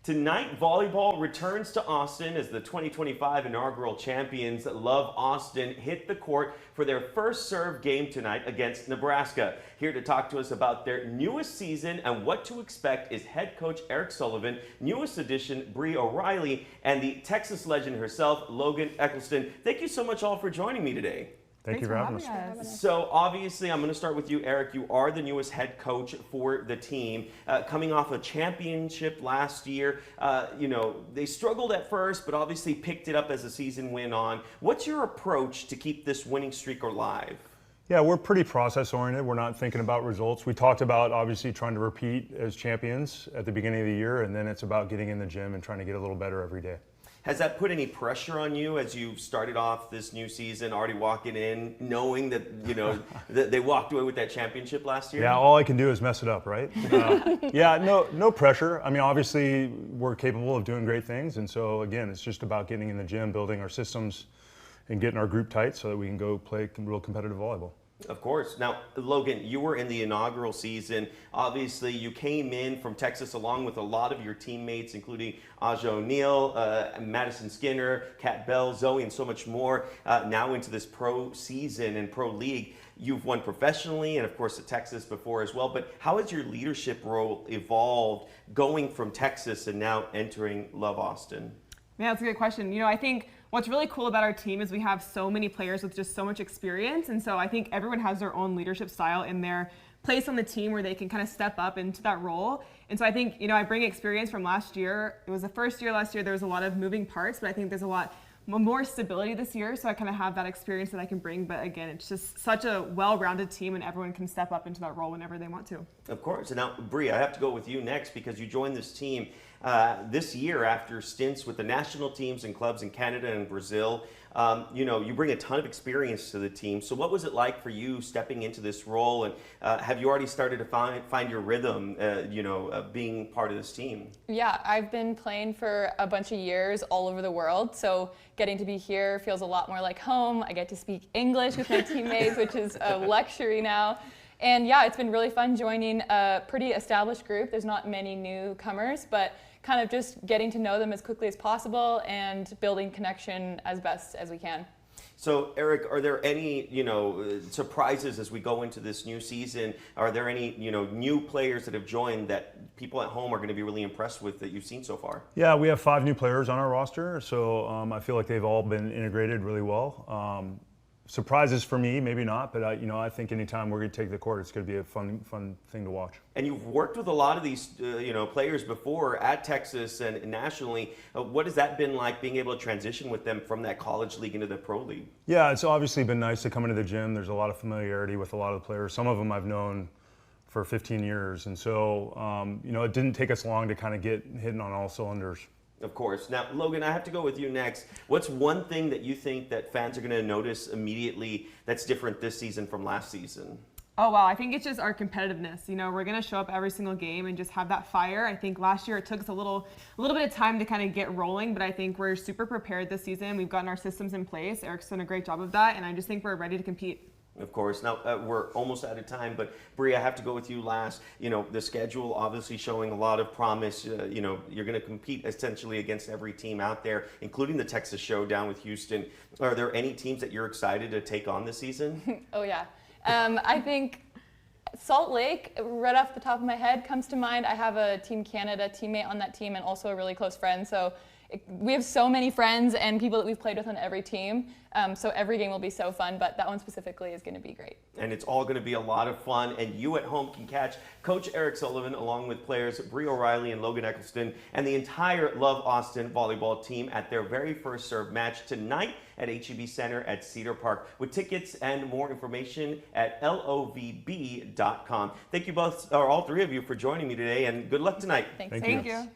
Tonight, volleyball returns to Austin as the 2025 inaugural champions Love Austin hit the court for their first serve game tonight against Nebraska. Here to talk to us about their newest season and what to expect is head coach Eric Sullivan, newest addition Bree O'Reilly, and the Texas legend herself, Logan Eccleston. Thank you so much all for joining me today. Thank you for having us. So obviously, I'm going to start with you, Eric. You are the newest head coach for the team, coming off a championship last year. They struggled at first, but obviously picked it up as the season went on. What's your approach to keep this winning streak alive? Yeah, we're pretty process-oriented. We're not thinking about results. We talked about obviously trying to repeat as champions at the beginning of the year, and then it's about getting in the gym and trying to get a little better every day. Has that put any pressure on you as you started off this new season, already walking in, knowing that, that they walked away with that championship last year? Yeah, all I can do is mess it up, right? Yeah, no pressure. I mean, obviously, we're capable of doing great things. And so, again, it's just about getting in the gym, building our systems, and getting our group tight so that we can go play real competitive volleyball. Of course. Now, Logan, you were in the inaugural season. Obviously, you came in from Texas along with a lot of your teammates, including Aja O'Neal, Madison Skinner, Kat Bell, Zoe, and so much more. Now into this pro season and pro league. You've won professionally and, of course, at Texas before as well. But how has your leadership role evolved going from Texas and now entering Love Austin? Yeah, that's a good question. I think what's really cool about our team is we have so many players with just so much experience. And so I think everyone has their own leadership style in their place on the team where they can kind of step up into that role. And so I think, I bring experience from last year. It was the first year last year. There was a lot of moving parts, but I think there's a lot more stability this year. So I kind of have that experience that I can bring. But again, it's just such a well-rounded team and everyone can step up into that role whenever they want to. Of course. And now, Bree, I have to go with you next because you joined this team this year after stints with the national teams and clubs in Canada and Brazil. You bring a ton of experience to the team. So what was it like for you stepping into this role? And have you already started to find your rhythm, being part of this team? Yeah, I've been playing for a bunch of years all over the world. So getting to be here feels a lot more like home. I get to speak English with my teammates, which is a luxury now. And yeah, it's been really fun joining a pretty established group. There's not many newcomers, but kind of just getting to know them as quickly as possible and building connection as best as we can. So, Eric, are there any, surprises as we go into this new season? Are there any, new players that have joined that people at home are going to be really impressed with that you've seen so far? Yeah, we have 5 new players on our roster, so I feel like they've all been integrated really well. Surprises for me, maybe not, but I think anytime we're going to take the court, it's going to be a fun thing to watch. And you've worked with a lot of these, players before at Texas and nationally. What has that been like, being able to transition with them from that college league into the pro league? Yeah, it's obviously been nice to come into the gym. There's a lot of familiarity with a lot of the players. Some of them I've known for 15 years, and so it didn't take us long to kind of get hitting on all cylinders. Of course. Now, Logan, I have to go with you next. What's one thing that you think that fans are going to notice immediately that's different this season from last season? Oh, wow. I think it's just our competitiveness. We're going to show up every single game and just have that fire. I think last year it took us a little bit of time to kind of get rolling, but I think we're super prepared this season. We've gotten our systems in place. Eric's done a great job of that, and I just think we're ready to compete. Of course. Now, we're almost out of time, but Bree, I have to go with you last. The schedule obviously showing a lot of promise. You're going to compete essentially against every team out there, including the Texas Showdown with Houston. Are there any teams that you're excited to take on this season? Oh, yeah. I think Salt Lake, right off the top of my head, comes to mind. I have a Team Canada teammate on that team and also a really close friend. So we have so many friends and people that we've played with on every team. So every game will be so fun, but that one specifically is going to be great. And it's all going to be a lot of fun, and you at home can catch Coach Eric Sullivan along with players Bree O'Reilly and Logan Eccleston and the entire Love Austin volleyball team at their very first serve match tonight at HEB Center at Cedar Park, with tickets and more information at LOVB.com. Thank you both, or all 3 of you, for joining me today, and good luck tonight. Thanks. Thank you.